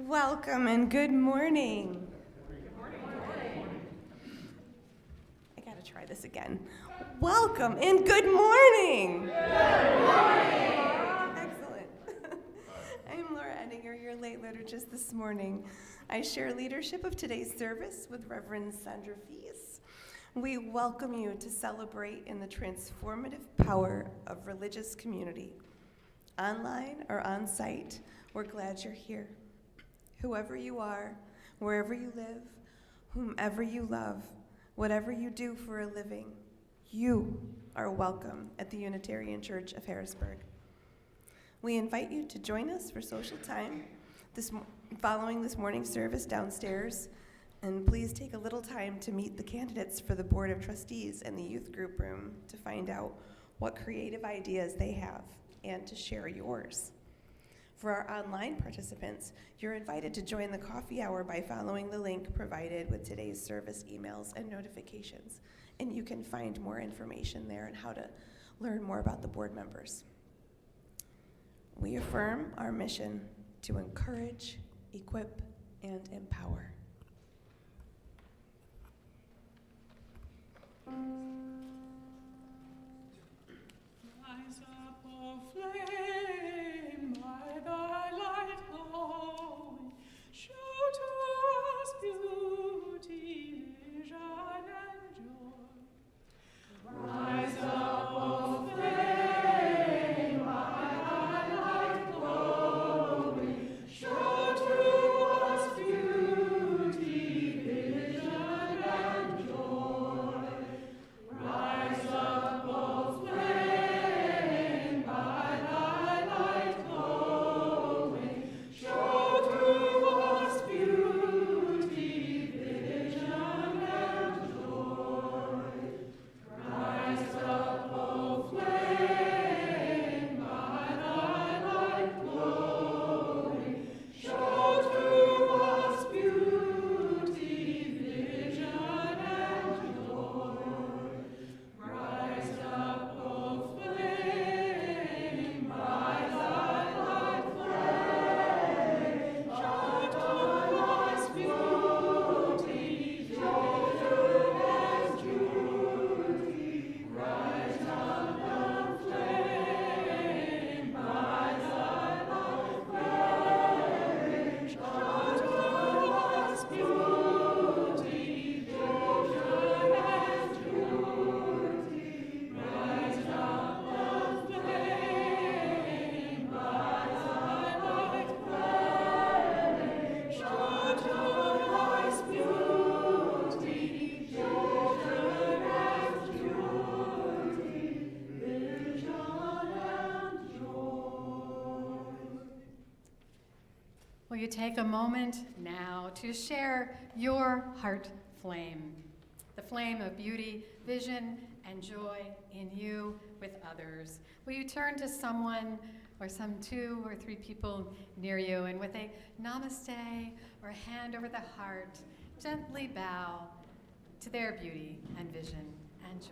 Welcome and good morning. Good morning. I gotta try this again. Welcome and good morning. Good morning. Excellent. I'm Laura Enninger, your late liturgist this morning. I share leadership of today's service with Reverend Sandra. We welcome you to celebrate in the transformative power of religious community. Online or on site, we're glad you're here. Whoever you are, wherever you live, whomever you love, whatever you do for a living, you are welcome at the Unitarian Church of Harrisburg. We invite you to join us for social time following this morning's service downstairs, and please take a little time to meet the candidates for the Board of Trustees and the youth group room to find out what creative ideas they have and to share yours. For our online participants, you're invited to join the coffee hour by following the link provided with today's service emails and notifications. And you can find more information there on how to learn more about the board members. We affirm our mission to encourage, equip, and empower. Rise up, O flame, by thy light glowing, show to us beauty, vision, and joy. Rise up, O flame, by thy light glowing, show to us beauty, vision, and joy. Rise up, O flame, by thy light glowing, show to us beauty, vision, and joy. Rise up, O flame, by thy light glowing, show to us beauty, vision, and joy. Rise up, O flame, by thy light flame, show to us beauty, vision, and beauty. Rise up, O flame, by thy light flame, show to us beauty, vision, and beauty. Rise up, O flame, by thy light flame, show to us beauty, vision, and beauty, vision, and joy. Will you take a moment now to share your heart flame, the flame of beauty, vision, and joy in you with others? Will you turn to someone or some 2 or 3 people near you and with a namaste or a hand over the heart, gently bow to their beauty and vision and joy?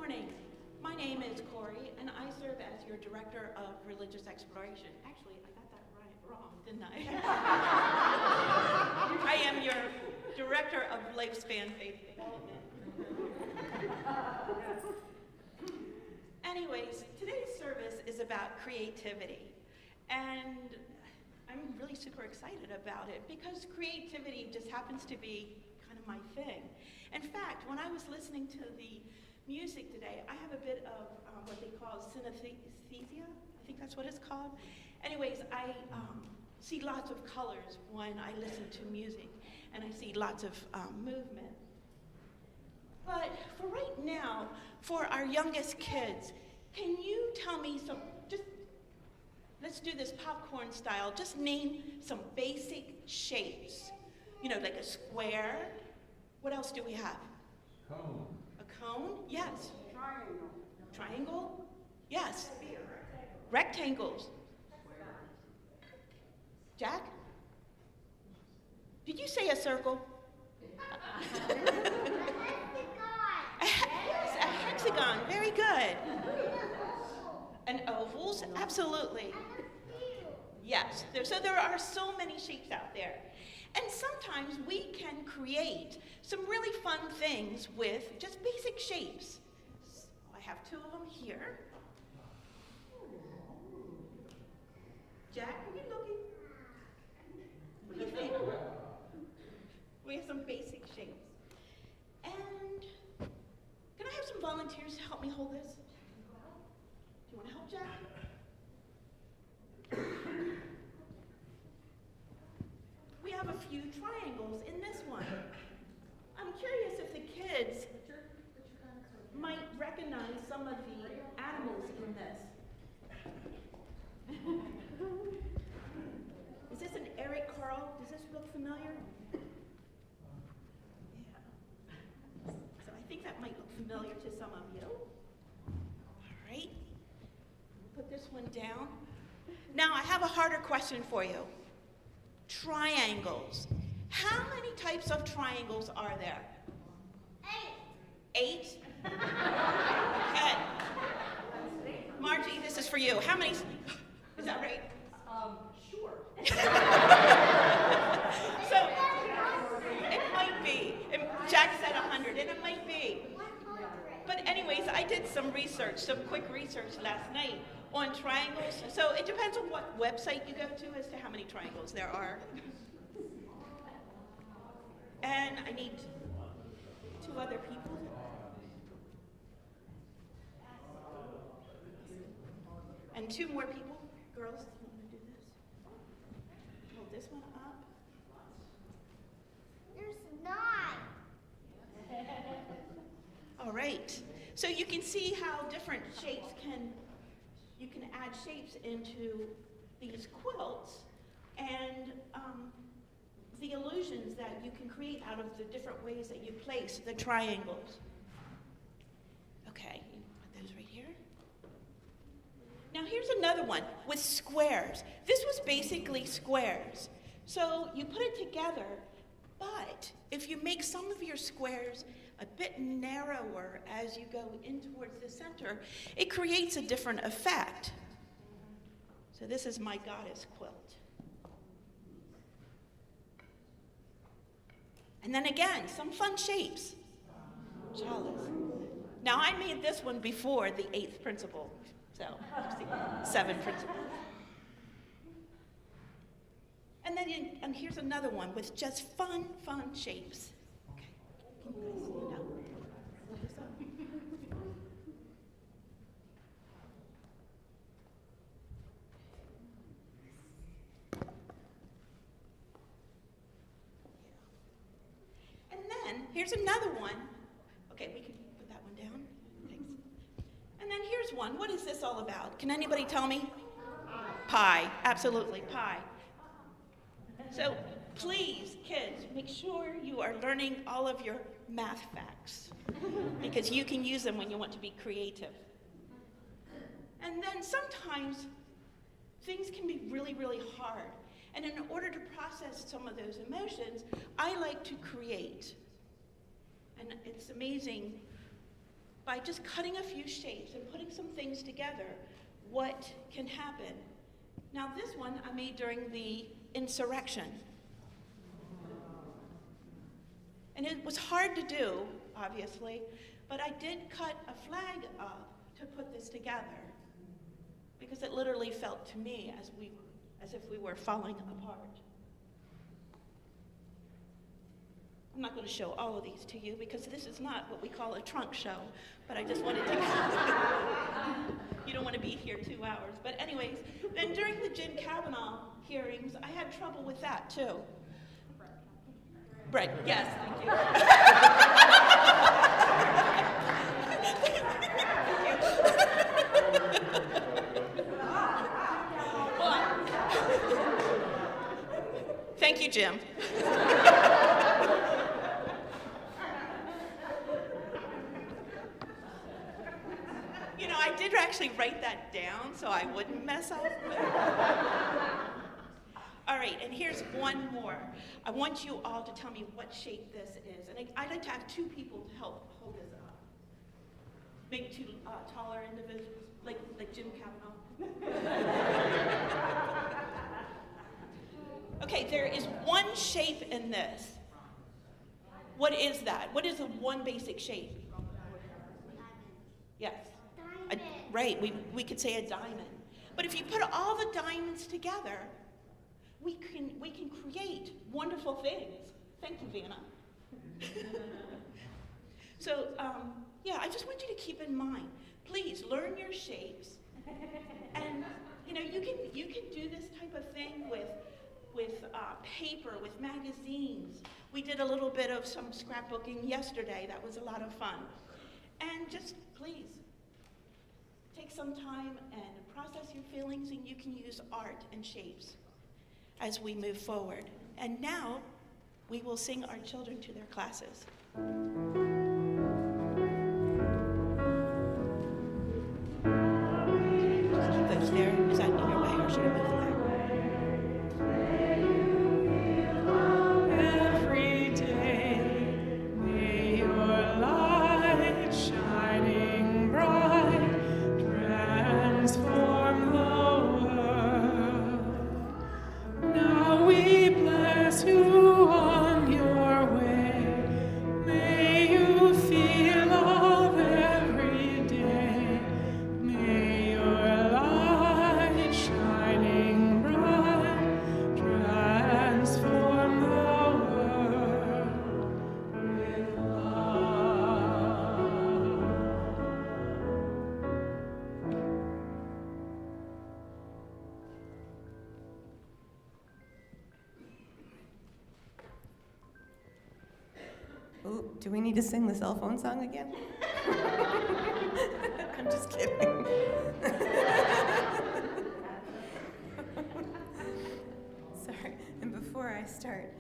morning. My name is Corey, and I serve as your Director of Religious Exploration. Actually, I got that wrong, didn't I? I am your Director of Lifespan Faith Development. Anyways, today's service is about creativity, and I'm really super excited about it because creativity just happens to be kind of my thing. In fact, when I was listening to the music today, I have a bit of what they call synesthesia. I think that's what it's called. Anyways, I see lots of colors when I listen to music, and I see lots of movement. But for right now, for our youngest kids, can you tell me let's do this popcorn style, just name some basic shapes. You know, like a square. What else do we have? Cone. A cone? Yes. Triangle. Triangle? Yes. Rectangles. Jack? Did you say a circle? Yes, a hexagon. Very good. And ovals? Absolutely. Yes. So there are so many shapes out there. And sometimes we can create some really fun things with just basic shapes. So I have two of them here. Jack, are you looking? What do you think? We have some basic shapes. And can I have some volunteers to help me hold this? Do you want to help, Jack? We have a few triangles in this one. I'm curious if the kids might recognize some of the animals in this. Is this an Eric Carl? Does this look familiar? Yeah. So I think that might look familiar to some of you. All right. Put this one down. Now I have a harder question for you. Triangles. How many types of triangles are there? 8. 8? Okay. Margie, this is for you. How many? Is that right? Sure. So, it might be. Jack said 100, and it might be. But anyways, I did some quick research last night on triangles. So it depends on what website you go to as to how many triangles there are. And I need 2 other people. And 2 more people. Girls, you want to do this? Hold this one up. There's 9. All right. So you can see how different shapes you can add shapes into these quilts, and the illusions that you can create out of the different ways that you place the triangles. Okay, you put those right here. Now here's another one with squares. This was basically squares. So you put it together, but if you make some of your squares a bit narrower as you go in towards the center, it creates a different effect. So this is my goddess quilt. And then again, some fun shapes. Chalice. Now I made this one before the 8th principle, so 7th principle. And then and here's another one with just fun shapes. Okay, can you guys stand up? Hold this up. And then here's another one. Okay, we can put that one down. Thanks. And then here's one. What is this all about? Can anybody tell me? Pie. Absolutely, pie. So please, kids, make sure you are learning all of your math facts because you can use them when you want to be creative. And then sometimes things can be really, really hard. And in order to process some of those emotions, I like to create. And it's amazing by just cutting a few shapes and putting some things together, what can happen. Now this one I made during the insurrection. And it was hard to do, obviously, but I did cut a flag up to put this together because it literally felt to me as if we were falling apart. I'm not going to show all of these to you because this is not what we call a trunk show, but I just wanted to, you don't want to be here 2 hours. But anyways, then during the Jim Kavanaugh hearings, I had trouble with that too. Brett, yes, thank you. Thank you, Jim. You know, I did actually write that down so I wouldn't mess up. All right, and here's one more. I want you all to tell me what shape this is. And I'd like to have 2 people to help hold this up. Maybe 2 taller individuals, like Jim Kavanaugh. Okay, there is one shape in this. What is that? What is the one basic shape? Yes. Right, we could say a diamond. But if you put all the diamonds together, we can create wonderful things. Thank you, Vanna. So, yeah, I just want you to keep in mind, please learn your shapes. And, you know, you can do this type of thing with paper, with magazines. We did a little bit of some scrapbooking yesterday. That was a lot of fun. And just please take some time and process your feelings, and you can use art and shapes as we move forward. And now we will sing our children to their classes. Just keep those there. Is that in your way, or should I move them back? Every day, may your light shining bright transform the world. Now we bless you on your way. May you feel love every day. May your light shining bright transform the world with love. Ooh, do we need to sing the cell phone song again? I'm just kidding. Sorry, and before I start,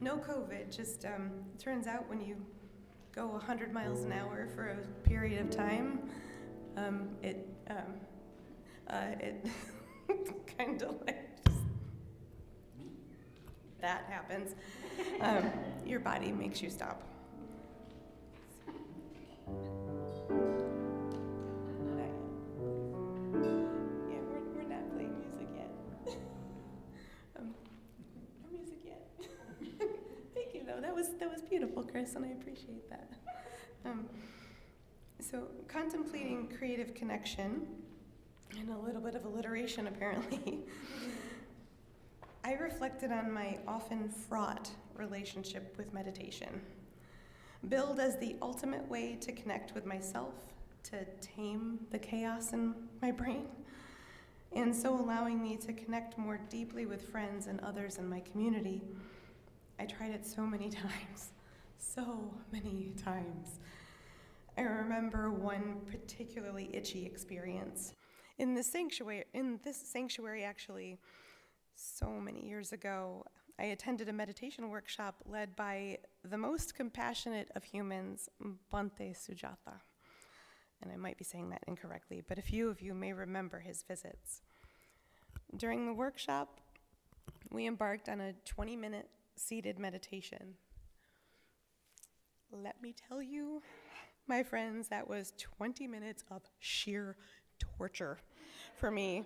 no COVID, just turns out when you go 100 miles an hour for a period of time, it kind of like just, that happens. Your body makes you stop. Yeah, we're not playing music yet. No music yet. Thank you, though. That was beautiful, Chris, and I appreciate that. So, contemplating creative connection, and a little bit of alliteration, apparently. I reflected on my often fraught relationship with meditation, billed as the ultimate way to connect with myself, to tame the chaos in my brain, and so allowing me to connect more deeply with friends and others in my community. I tried it so many times, I remember one particularly itchy experience. In this sanctuary actually, so many years ago, I attended a meditation workshop led by the most compassionate of humans, Bhante Sujatha. And I might be saying that incorrectly, but a few of you may remember his visits. During the workshop, we embarked on a 20-minute seated meditation. Let me tell you, My friends, that was 20 minutes of sheer torture for me,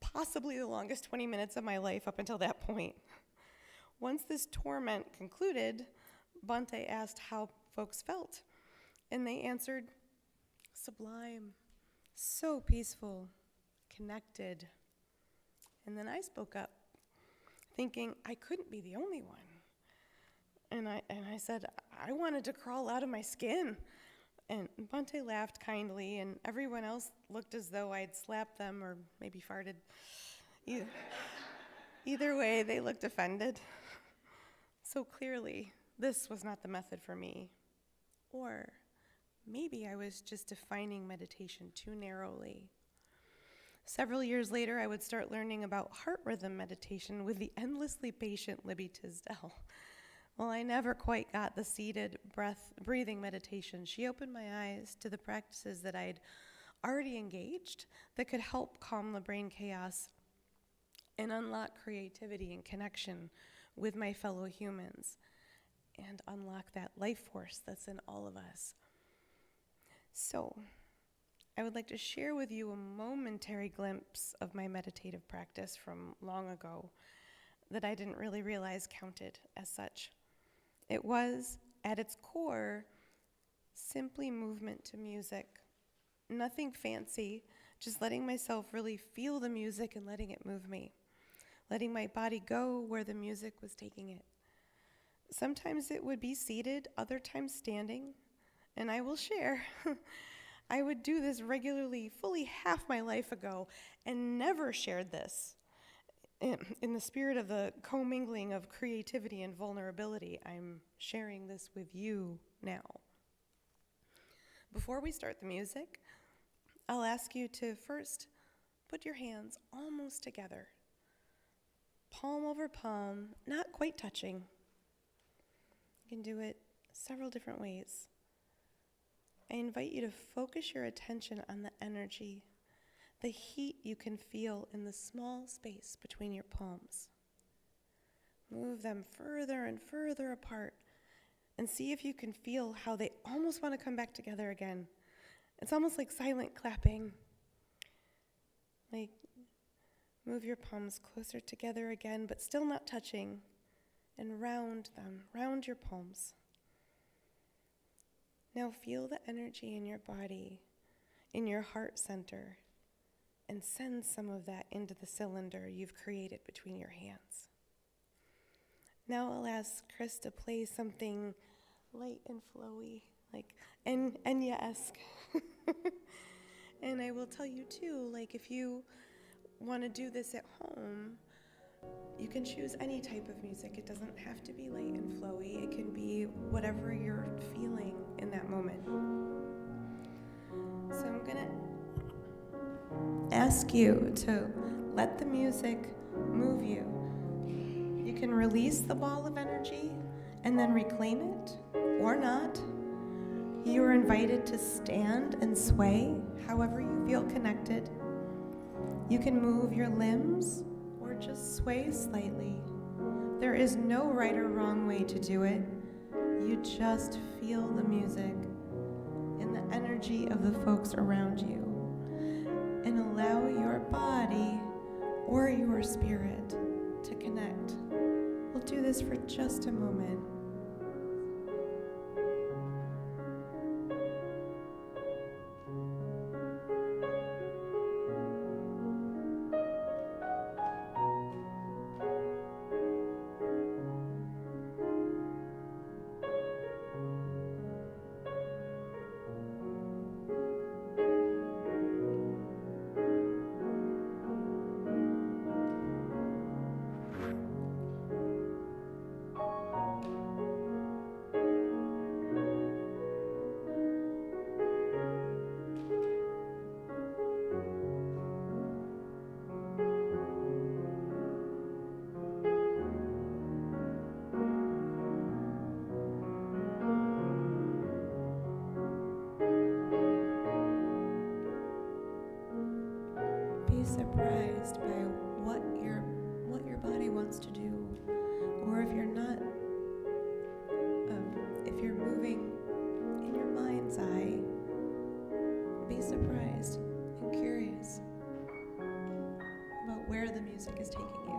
possibly the longest 20 minutes of my life up until that point. Once this torment concluded, Bhante asked how folks felt, and they answered, sublime, so peaceful, connected. And then I spoke up, thinking I couldn't be the only one. And I said, I wanted to crawl out of my skin. And Bhante laughed kindly, and everyone else looked as though I'd slapped them or maybe farted. Either way, they looked offended. So clearly, this was not the method for me. Or maybe I was just defining meditation too narrowly. Several years later, I would start learning about heart rhythm meditation with the endlessly patient Libby Tisdale. Well, I never quite got the seated breathing meditation. She opened my eyes to the practices that I'd already engaged that could help calm the brain chaos and unlock creativity and connection with my fellow humans and unlock that life force that's in all of us. So, I would like to share with you a momentary glimpse of my meditative practice from long ago that I didn't really realize counted as such. It was, at its core, simply movement to music. Nothing fancy, just letting myself really feel the music and letting it move me. Letting my body go where the music was taking it. Sometimes it would be seated, other times standing, and I will share. I would do this regularly, fully half my life ago, and never shared this. In the spirit of the commingling of creativity and vulnerability, I'm sharing this with you now. Before we start the music, I'll ask you to first put your hands almost together, palm over palm, not quite touching. You can do it several different ways. I invite you to focus your attention on the energy, the heat you can feel in the small space between your palms. Move them further and further apart and see if you can feel how they almost want to come back together again. It's almost like silent clapping. Like, move your palms closer together again, but still not touching, and round them, round your palms. Now feel the energy in your body, in your heart center, and send some of that into the cylinder you've created between your hands. Now I'll ask Chris to play something light and flowy, like Enya-esque. And I will tell you too, like if you want to do this at home, you can choose any type of music. It doesn't have to be light and flowy. It can be whatever you're feeling in that moment. So I'm gonna ask you to let the music move you. You can release the ball of energy and then reclaim it, or not. You are invited to stand and sway however you feel connected. You can move your limbs or just sway slightly. There is no right or wrong way to do it. You just feel the music and the energy of the folks around you, and allow your body or your spirit to connect. We'll do this for just a moment. Be surprised by what your body wants to do, or if you're not, if you're moving in your mind's eye, surprised and curious about where the music is taking you.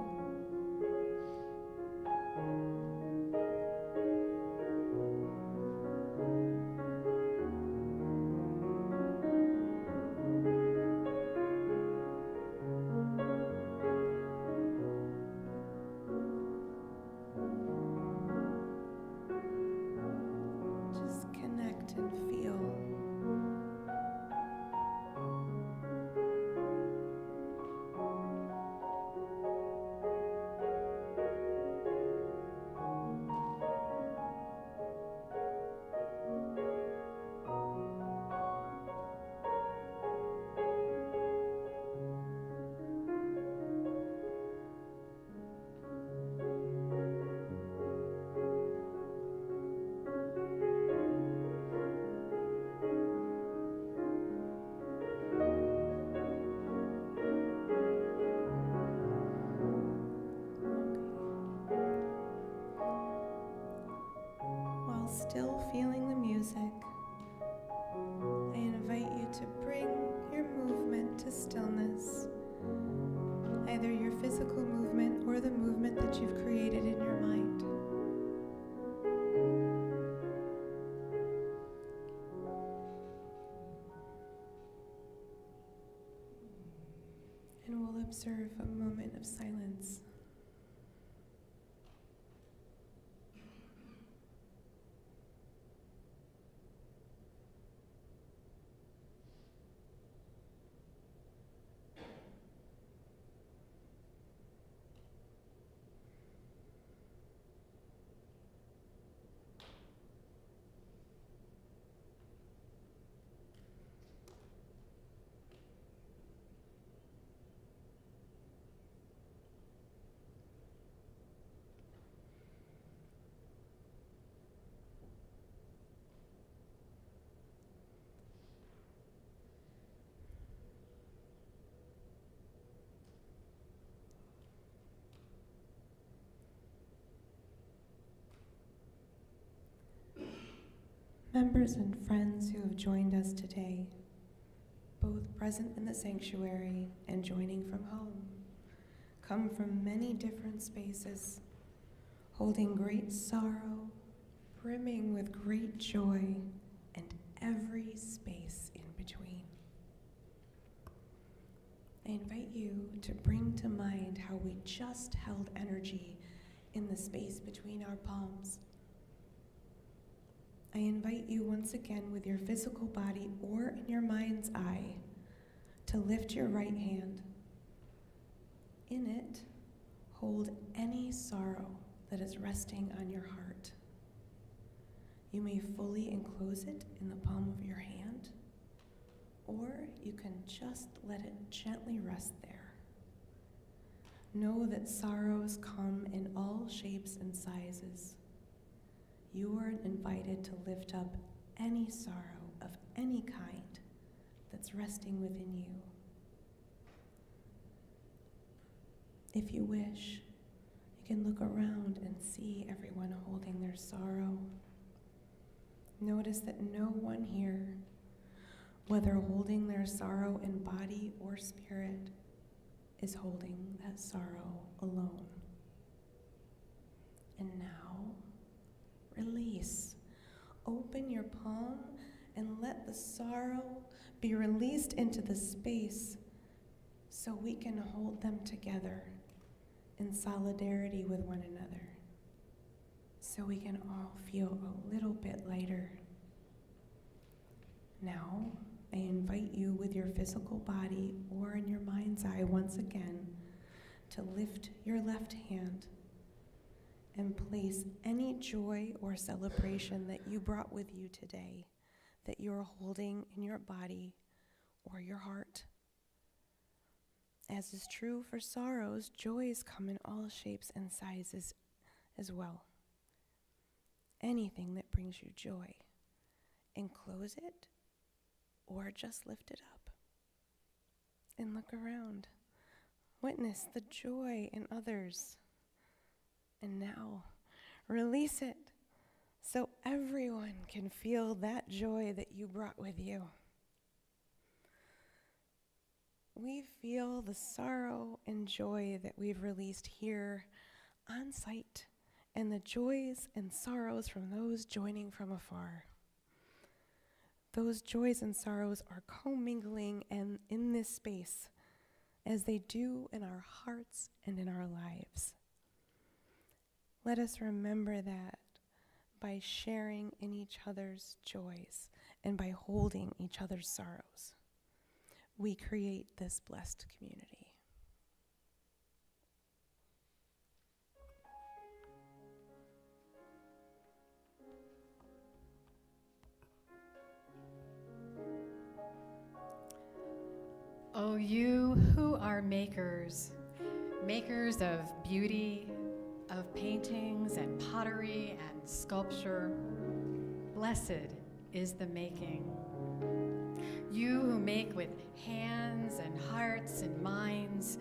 Just connect and feel. While still feeling the music, I invite you to bring your movement to stillness, either your physical movement or the movement that you've created in your mind. And we'll observe a moment of silence. Members and friends who have joined us today, both present in the sanctuary and joining from home, come from many different spaces, holding great sorrow, brimming with great joy, and every space in between. I invite you to bring to mind how we just held energy in the space between our palms. I invite you once again with your physical body or in your mind's eye to lift your right hand. In it, hold any sorrow that is resting on your heart. You may fully enclose it in the palm of your hand, or you can just let it gently rest there. Know that sorrows come in all shapes and sizes. You are invited to lift up any sorrow of any kind that's resting within you. If you wish, you can look around and see everyone holding their sorrow. Notice that no one here, whether holding their sorrow in body or spirit, is holding that sorrow alone. And now, release. Open your palm and let the sorrow be released into the space so we can hold them together in solidarity with one another, so we can all feel a little bit lighter. Now, I invite you with your physical body or in your mind's eye once again to lift your left hand and place any joy or celebration that you brought with you today that you're holding in your body or your heart. As is true for sorrows, joys come in all shapes and sizes as well. Anything that brings you joy, enclose it or just lift it up and look around. Witness the joy in others. And now, release it so everyone can feel that joy that you brought with you. we feel the sorrow and joy that we've released here on site, and the joys and sorrows from those joining from afar. Those joys and sorrows are commingling and in this space as they do in our hearts and in our lives. Let us remember that by sharing in each other's joys and by holding each other's sorrows, we create this blessed community. Oh, you who are makers, makers of beauty, of paintings and pottery and sculpture, blessed is the making. You who make with hands and hearts and minds,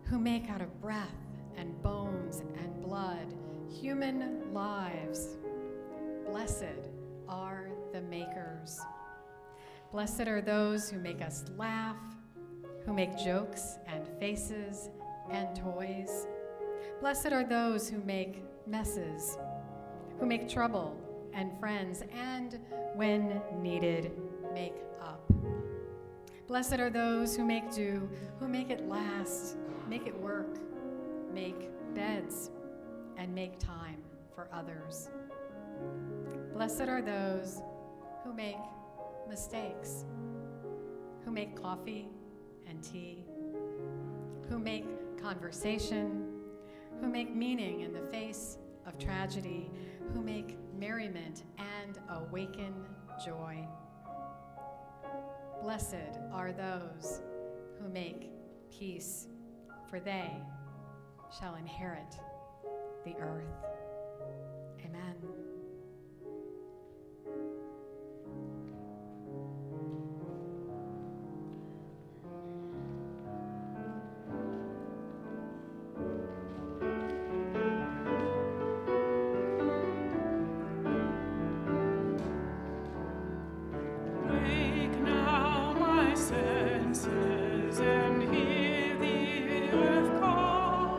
who make out of breath and bones and blood, human lives, blessed are the makers. Blessed are those who make us laugh, who make jokes and faces and toys. Blessed are those who make messes, who make trouble and friends, and when needed, make up. Blessed are those who make do, who make it last, make it work, make beds, and make time for others. Blessed are those who make mistakes, who make coffee and tea, who make conversation, who make meaning in the face of tragedy, who make merriment and awaken joy. Blessed are those who make peace, for they shall inherit the earth. Amen. Wake now my senses and hear the earth call.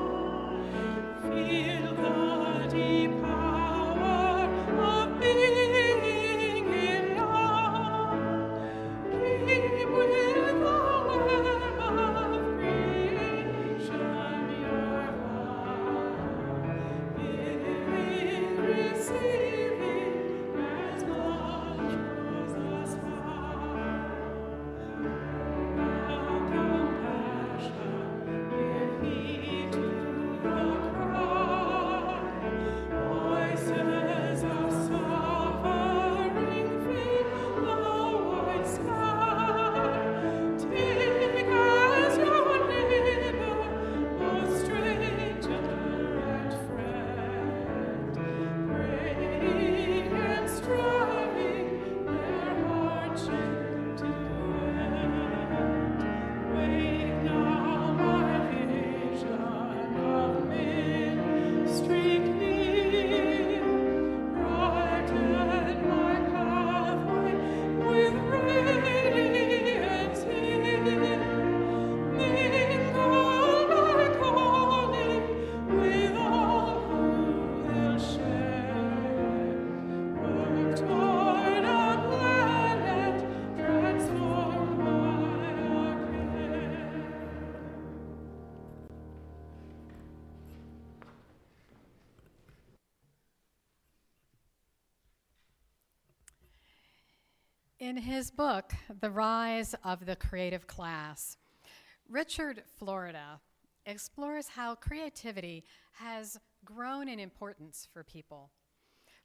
Feel the deep power of being in love. Deep with the web of creation your heart. Giving, receiving as God shows us how. Now compassion, give heed to the cry. Voices of suffering fill the wide sky. Take as your neighbor, both stranger and friend. Praying and striving their hardship to end. Wake now my vision of ministry clear. Brighten my pathway with radiance here. Mingle my calling with all who will share. Work toward a planet transformed by our care. In his book, The Rise of the Creative Class, Richard Florida explores how creativity has grown in importance for people.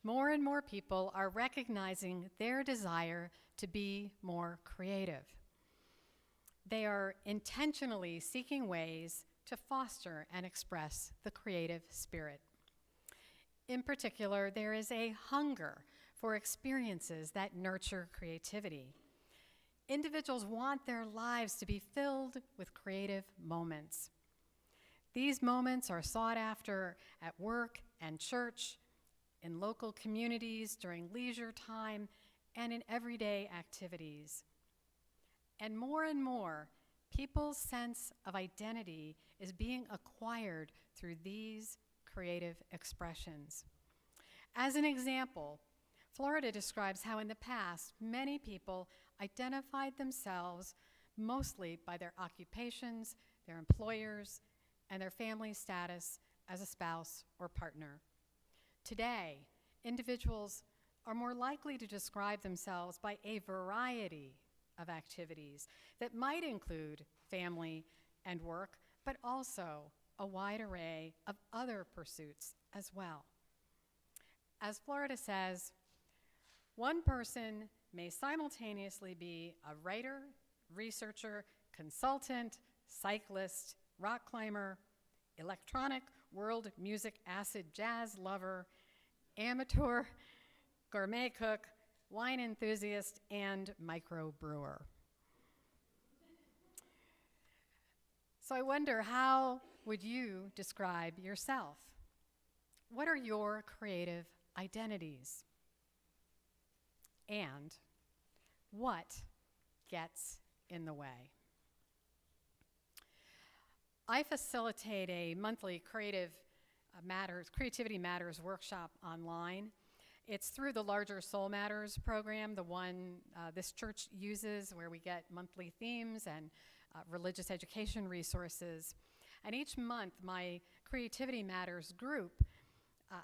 More and more people are recognizing their desire to be more creative. They are intentionally seeking ways to foster and express the creative spirit. In particular, there is a hunger for experiences that nurture creativity. Individuals want their lives to be filled with creative moments. These moments are sought after at work and church, in local communities, during leisure time, and in everyday activities. And more, People's sense of identity is being acquired through these creative expressions. As an example, Florida describes how in the past, many people identified themselves mostly by their occupations, their employers, and their family status as a spouse or partner. Today, individuals are more likely to describe themselves by a variety of activities that might include family and work, but also a wide array of other pursuits as well. As Florida says, one person may simultaneously be a writer, researcher, consultant, cyclist, rock climber, electronic world music acid jazz lover, amateur gourmet cook, wine enthusiast, and microbrewer. So I wonder, how would you describe yourself? What are your creative identities? And what gets in the way? I facilitate a monthly Creativity Matters workshop online. It's through the larger Soul Matters program, the one this church uses, where we get monthly themes and religious education resources. And each month, my Creativity Matters group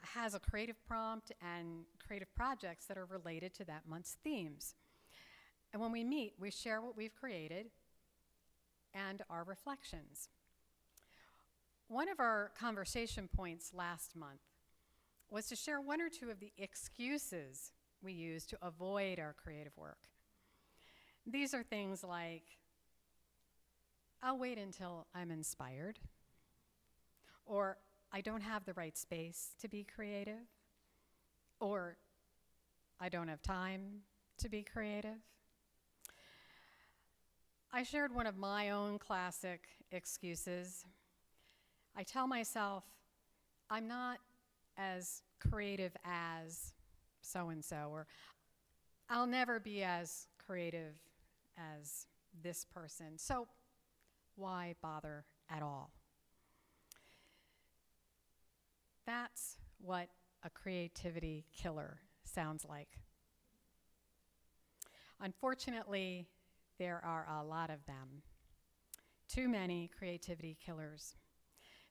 has a creative prompt and creative projects that are related to that month's themes. And when we meet, we share what we've created and our reflections. One of our conversation points last month was to share one or two of the excuses we use to avoid our creative work. These are things like, I'll wait until I'm inspired, or I don't have the right space to be creative, or I don't have time to be creative. I shared one of my own classic excuses. I tell myself, I'm not as creative as so-and-so, or I'll never be as creative as this person, so why bother at all? That's what a creativity killer sounds like. Unfortunately, there are a lot of them. Too many creativity killers.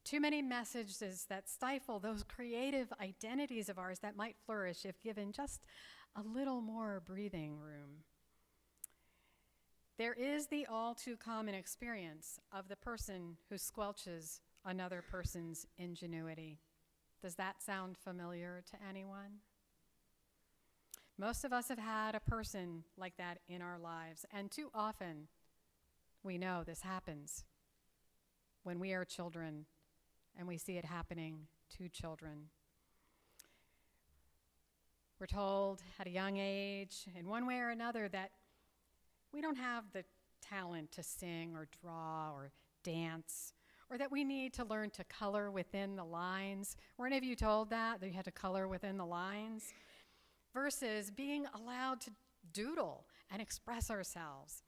Too many messages that stifle those creative identities of ours that might flourish if given just a little more breathing room. There is the all too common experience of the person who squelches another person's ingenuity. Does that sound familiar to anyone? Most of us have had a person like that in our lives, and too often we know this happens when we are children and we see it happening to children. We're told at a young age, in one way or another, that we don't have the talent to sing or draw or dance, or that we need to learn to color within the lines. Were any of you told that you had to color within the lines? Versus being allowed to doodle and express ourselves.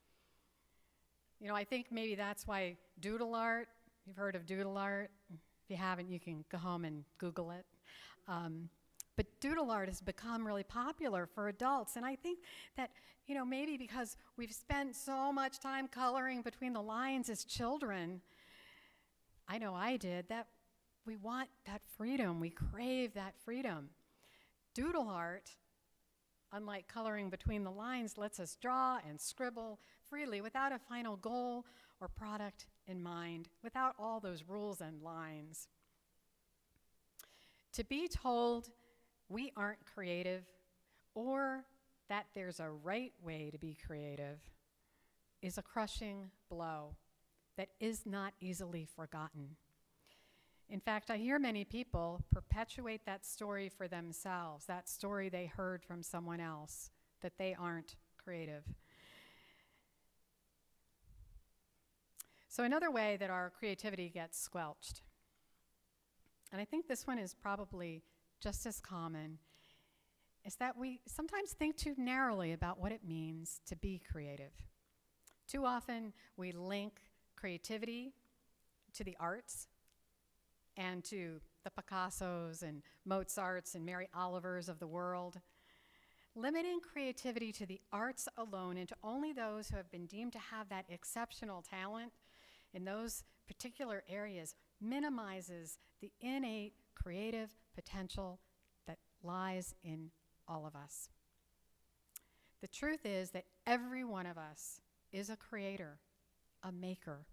You know, I think maybe that's why doodle art, you've heard of doodle art. If you haven't, you can go home and Google it. But doodle art has become really popular for adults, and I think that, you know, maybe because we've spent so much time coloring between the lines as children, I know I did, that we want that freedom, we crave that freedom. Doodle art, unlike coloring between the lines, lets us draw and scribble freely without a final goal or product in mind, without all those rules and lines. To be told we aren't creative, or that there's a right way to be creative, is a crushing blow that is not easily forgotten. In fact, I hear many people perpetuate that story for themselves, that story they heard from someone else, that they aren't creative. So another way that our creativity gets squelched, and I think this one is probably just as common, is that we sometimes think too narrowly about what it means to be creative. Too often we link creativity to the arts and to the Picassos and Mozarts and Mary Olivers of the world. Limiting creativity to the arts alone and to only those who have been deemed to have that exceptional talent in those particular areas minimizes the innate creative potential that lies in all of us. The truth is that every one of us is a creator, a maker.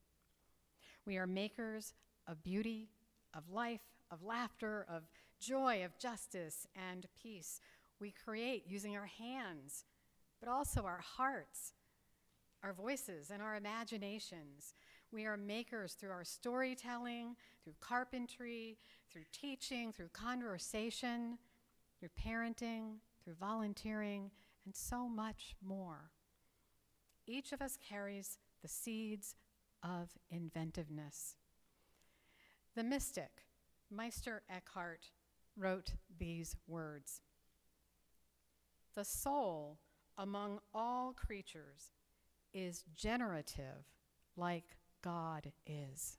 We are makers of beauty, of life, of laughter, of joy, of justice, and peace. We create using our hands, but also our hearts, our voices, and our imaginations. We are makers through our storytelling, through carpentry, through teaching, through conversation, through parenting, through volunteering, and so much more. Each of us carries the seeds of inventiveness. The mystic, Meister Eckhart, wrote these words: "The soul among all creatures is generative like God is."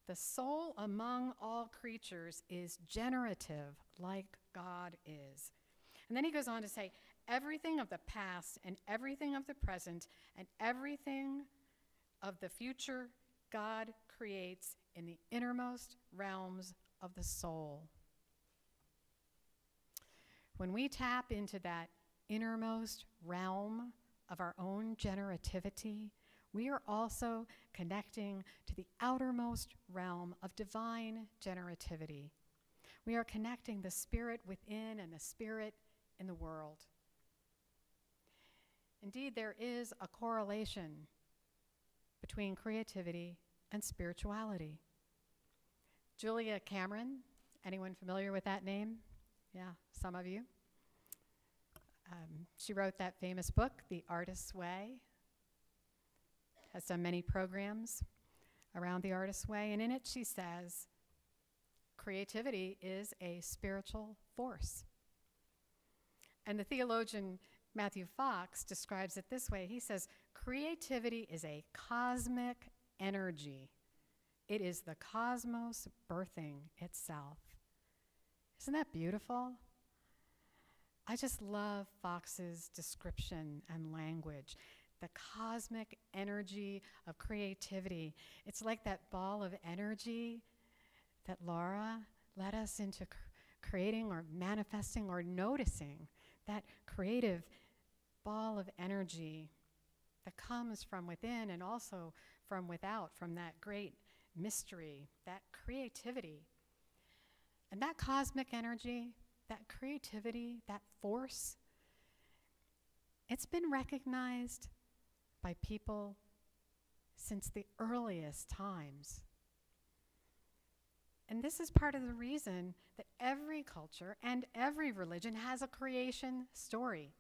The soul among all creatures is generative like God is. And then he goes on to say, everything of the past and everything of the present and everything of the future God creates in the innermost realms of the soul. When we tap into that innermost realm of our own generativity, we are also connecting to the outermost realm of divine generativity. We are connecting the spirit within and the spirit in the world. Indeed, there is a correlation between creativity and spirituality. Julia Cameron, anyone familiar with that name? Yeah, some of you. She wrote that famous book, The Artist's Way. Has done many programs around the Artist's Way, and in it she says, creativity is a spiritual force. And the theologian Matthew Fox describes it this way. He says, creativity is a cosmic energy. It is the cosmos birthing itself. Isn't that beautiful? I just love Fox's description and language. The cosmic energy of creativity. It's like that ball of energy that Laura led us into creating or manifesting or noticing. That creative ball of energy that comes from within and also from without, from that great mystery, that creativity. And that cosmic energy, that creativity, that force, it's been recognized by people since the earliest times. And this is part of the reason that every culture and every religion has a creation story,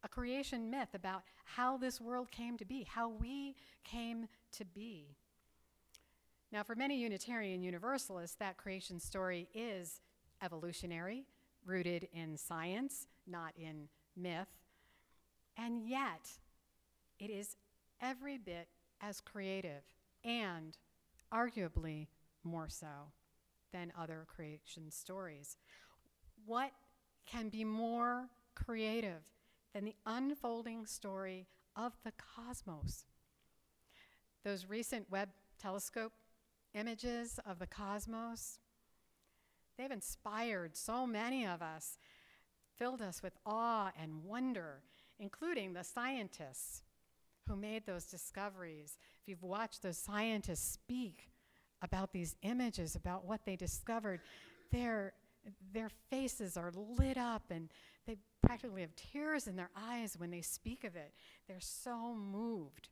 a creation myth about how this world came to be, how we came to be. Now, for many Unitarian Universalists, that creation story is evolutionary, rooted in science, not in myth. And yet, it is every bit as creative and arguably more so than other creation stories. What can be more creative than the unfolding story of the cosmos? Those recent Webb telescope images of the cosmos, they've inspired so many of us, filled us with awe and wonder, including the scientists who made those discoveries. If you've watched those scientists speak about these images, about what they discovered, their faces are lit up and they practically have tears in their eyes when they speak of it. They're so moved.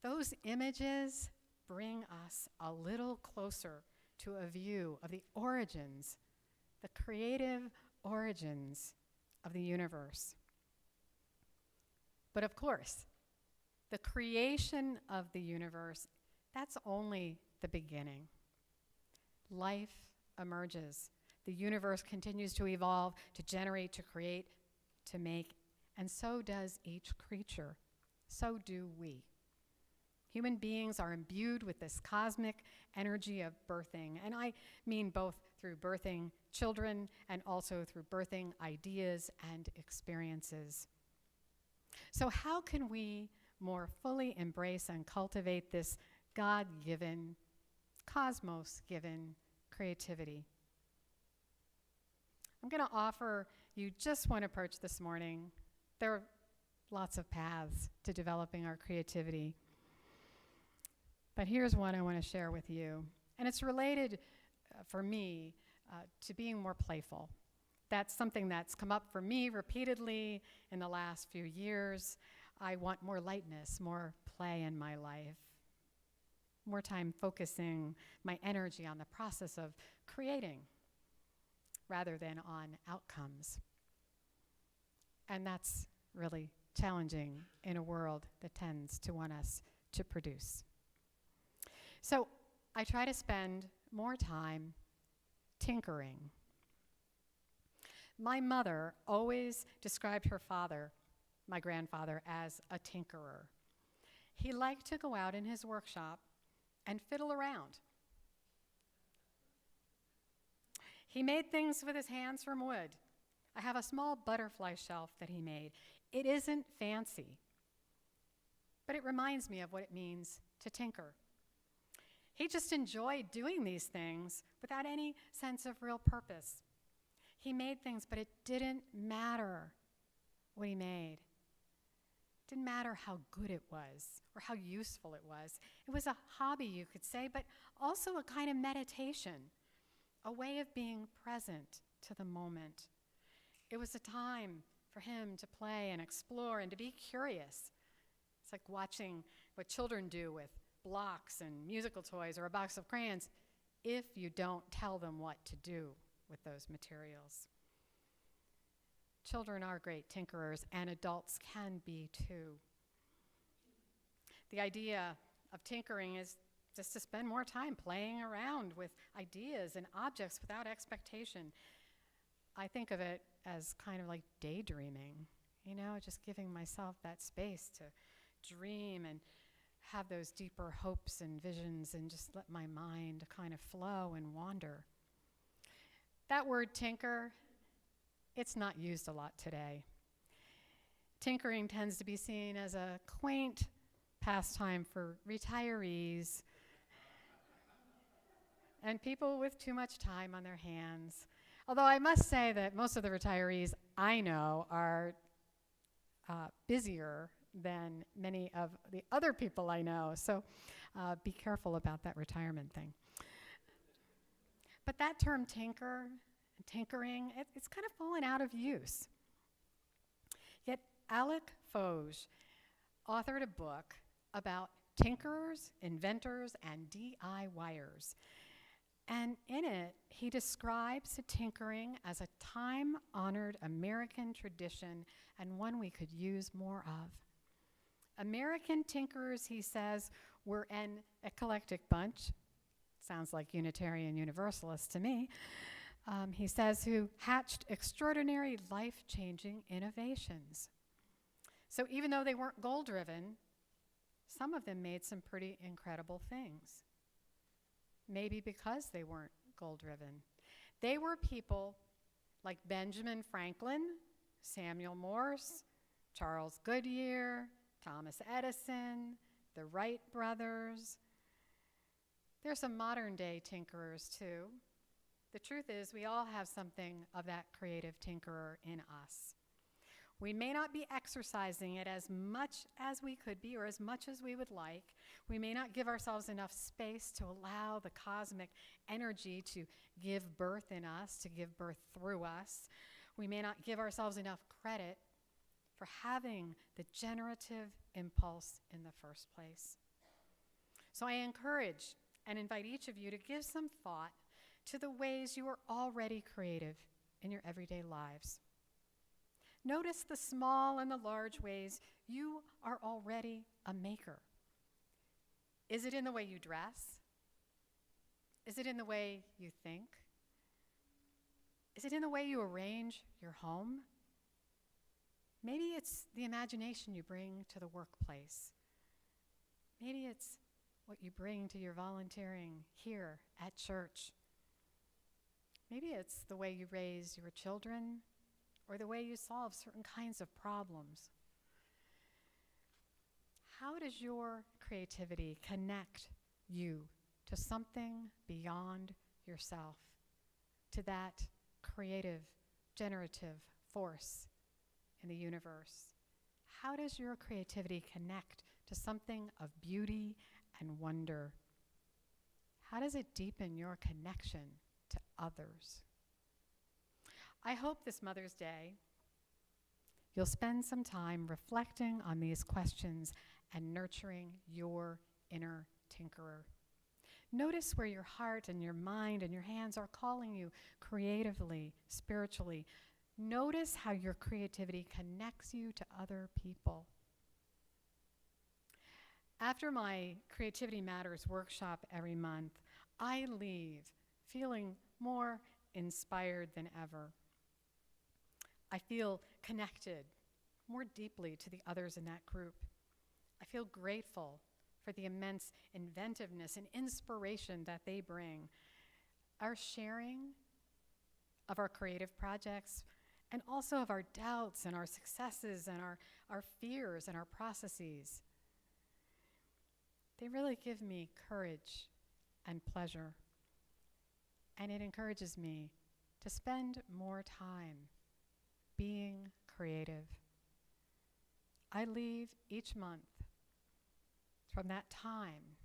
Those images bring us a little closer to a view of the origins, the creative origins of the universe. But of course, the creation of the universe, that's only the beginning. Life emerges. The universe continues to evolve, to generate, to create, to make, and so does each creature. so do we. Human beings are imbued with this cosmic energy of birthing, and I mean both through birthing children and also through birthing ideas and experiences. So how can we more fully embrace and cultivate this God-given, cosmos-given creativity? I'm going to offer you just one approach this morning. There are lots of paths to developing our creativity. But here's one I want to share with you. And it's related, for me, to being more playful. That's something that's come up for me repeatedly in the last few years. I want more lightness, more play in my life, more time focusing my energy on the process of creating rather than on outcomes. And that's really challenging in a world that tends to want us to produce. So I try to spend more time tinkering. My mother always described her father, my grandfather, as a tinkerer. He liked to go out in his workshop and fiddle around. He made things with his hands from wood. I have a small butterfly shelf that he made. It isn't fancy, but it reminds me of what it means to tinker. He just enjoyed doing these things without any sense of real purpose. He made things, but it didn't matter what he made. It didn't matter how good it was or how useful it was. It was a hobby, you could say, but also a kind of meditation, a way of being present to the moment. It was a time for him to play and explore and to be curious. It's like watching what children do with blocks and musical toys or a box of crayons if you don't tell them what to do with those materials. Children are great tinkerers, and adults can be too. The idea of tinkering is just to spend more time playing around with ideas and objects without expectation. I think of it as kind of like daydreaming, just giving myself that space to dream and have those deeper hopes and visions and just let my mind kind of flow and wander. That word tinker, it's not used a lot today. Tinkering tends to be seen as a quaint pastime for retirees and people with too much time on their hands. Although I must say that most of the retirees I know are busier than many of the other people I know. So be careful about that retirement thing. But that term tinkering, it's kind of fallen out of use. Yet Alec Foge authored a book about tinkerers, inventors, and DIYers. And in it, he describes tinkering as a time-honored American tradition and one we could use more of. American tinkerers, he says, were an eclectic bunch. Sounds like Unitarian Universalists to me. He says, who hatched extraordinary life-changing innovations. So even though they weren't goal-driven, some of them made some pretty incredible things. Maybe because they weren't goal-driven. They were people like Benjamin Franklin, Samuel Morse, Charles Goodyear, Thomas Edison, the Wright brothers. There's some modern-day tinkerers, too. The truth is, we all have something of that creative tinkerer in us. We may not be exercising it as much as we could be or as much as we would like. We may not give ourselves enough space to allow the cosmic energy to give birth in us, to give birth through us. We may not give ourselves enough credit for having the generative impulse in the first place. So I encourage and invite each of you to give some thought to the ways you are already creative in your everyday lives. Notice the small and the large ways you are already a maker. Is it in the way you dress? Is it in the way you think? Is it in the way you arrange your home? Maybe it's the imagination you bring to the workplace. Maybe it's what you bring to your volunteering here at church. Maybe it's the way you raise your children or the way you solve certain kinds of problems. How does your creativity connect you to something beyond yourself, to that creative, generative force in the universe? How does your creativity connect to something of beauty and wonder? How does it deepen your connection to others? I hope this Mother's Day you'll spend some time reflecting on these questions and nurturing your inner tinkerer. Notice where your heart and your mind and your hands are calling you creatively, spiritually. Notice how your creativity connects you to other people. After my Creativity Matters workshop every month, I leave feeling more inspired than ever. I feel connected more deeply to the others in that group. I feel grateful for the immense inventiveness and inspiration that they bring. Our sharing of our creative projects and also of our doubts and our successes and our fears and our processes, they really give me courage and pleasure. And it encourages me to spend more time being creative. I leave each month from that time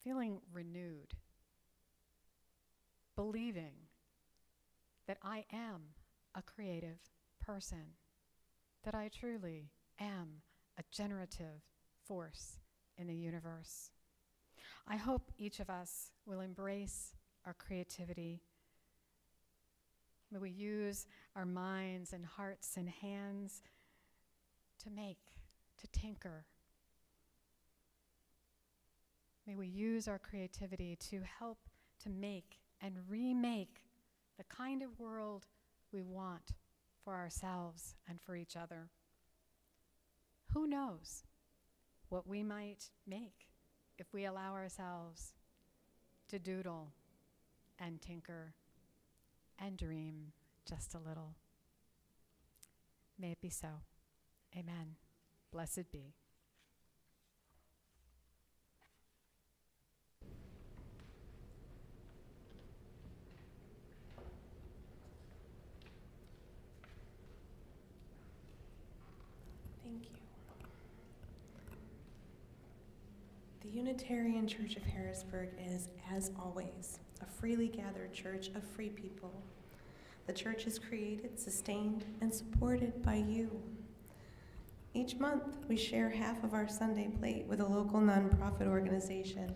feeling renewed, believing that I am a creative person, that I truly am a generative force in the universe. I hope each of us will embrace our creativity. May we use our minds and hearts and hands to make, to tinker. May we use our creativity to help to make and remake the kind of world we want for ourselves and for each other. Who knows what we might make if we allow ourselves to doodle and tinker and dream just a little. May it be so. Amen. Blessed be. Thank you. The Unitarian Church of Harrisburg is, as always, a freely gathered church of free people. The church is created, sustained, and supported by you. Each month, we share half of our Sunday plate with a local nonprofit organization.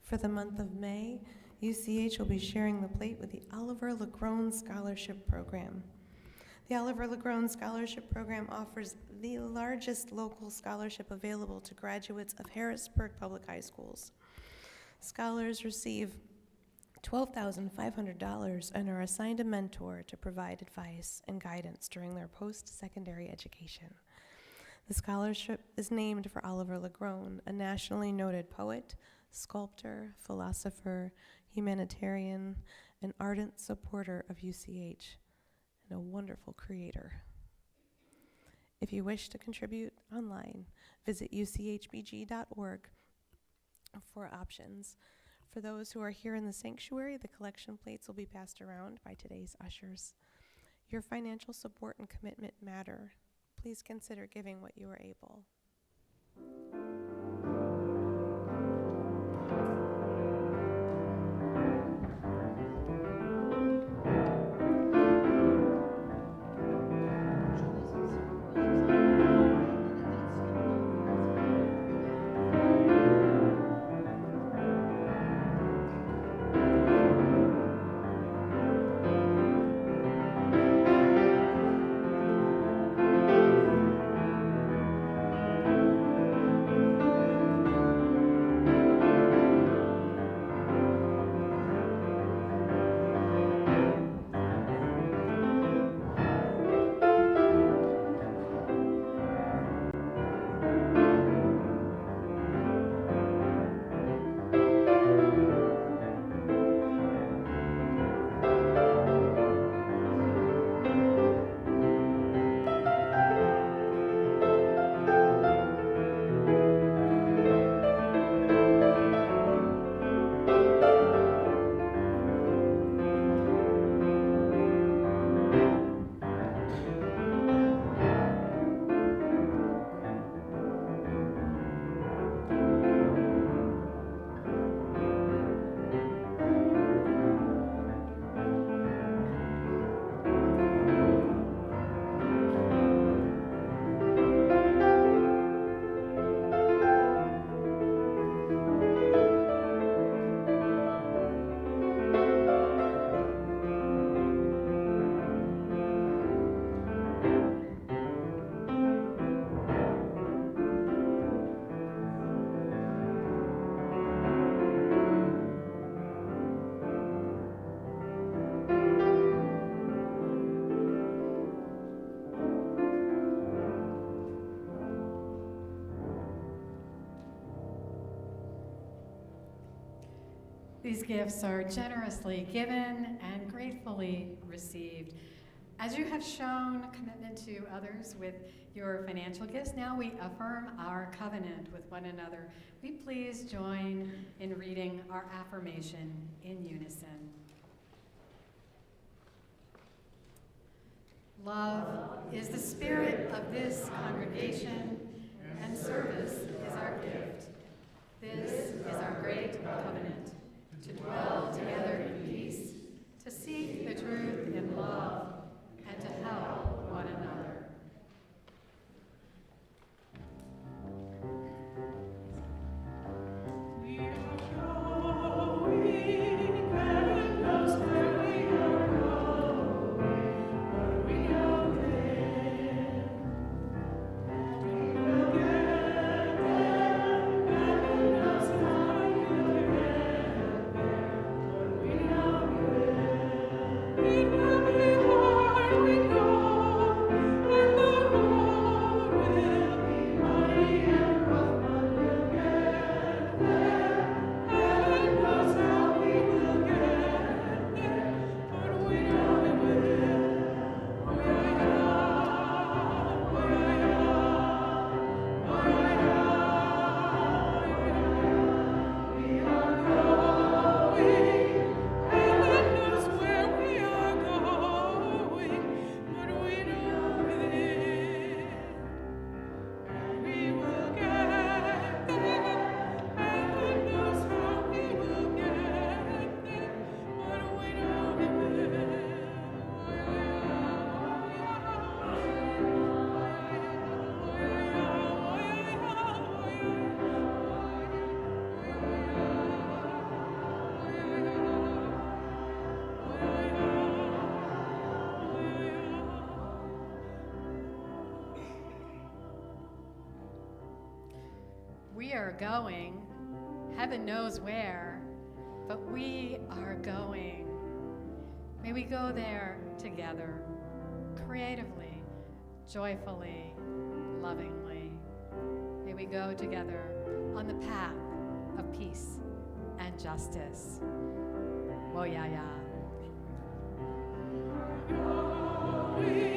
For the month of May, UCH will be sharing the plate with the Oliver LaGrone Scholarship Program. The Oliver LaGrone Scholarship Program offers the largest local scholarship available to graduates of Harrisburg Public High Schools. Scholars receive $12,500 and are assigned a mentor to provide advice and guidance during their post-secondary education. The scholarship is named for Oliver LaGrone, a nationally noted poet, sculptor, philosopher, humanitarian, and ardent supporter of UCH, and a wonderful creator. If you wish to contribute online, visit uchbg.org for options. For those who are here in the sanctuary, the collection plates will be passed around by today's ushers. Your financial support and commitment matter. Please consider giving what you are able. These gifts are generously given and gratefully received. As you have shown commitment to others with your financial gifts, now we affirm our covenant with one another. Will you please join in reading our affirmation in unison? Love is the spirit of this congregation, and service is our gift. This is our great covenant, to dwell together in peace, to seek the truth in love, and to help one another. We are going, heaven knows where we are going, but we know that we will get there. Heaven knows how we will get there, but we know it. It will be hard, we know, and the road will be muddy and rough, but we'll get there. Heaven knows how we will get there, but we know we will. Oh yeah, yeah, oh yeah, yeah, oh yeah, yeah, we are going. Heaven knows where we are going, but we know it. And we will get there. Heaven knows how we will get there, but we know we will. Oh yeah, yeah, oh yeah, oh yeah, oh We are going, heaven knows where, but we are going. May we go there together, creatively, joyfully, lovingly. May we go together on the path of peace and justice. Woyaya. yeah.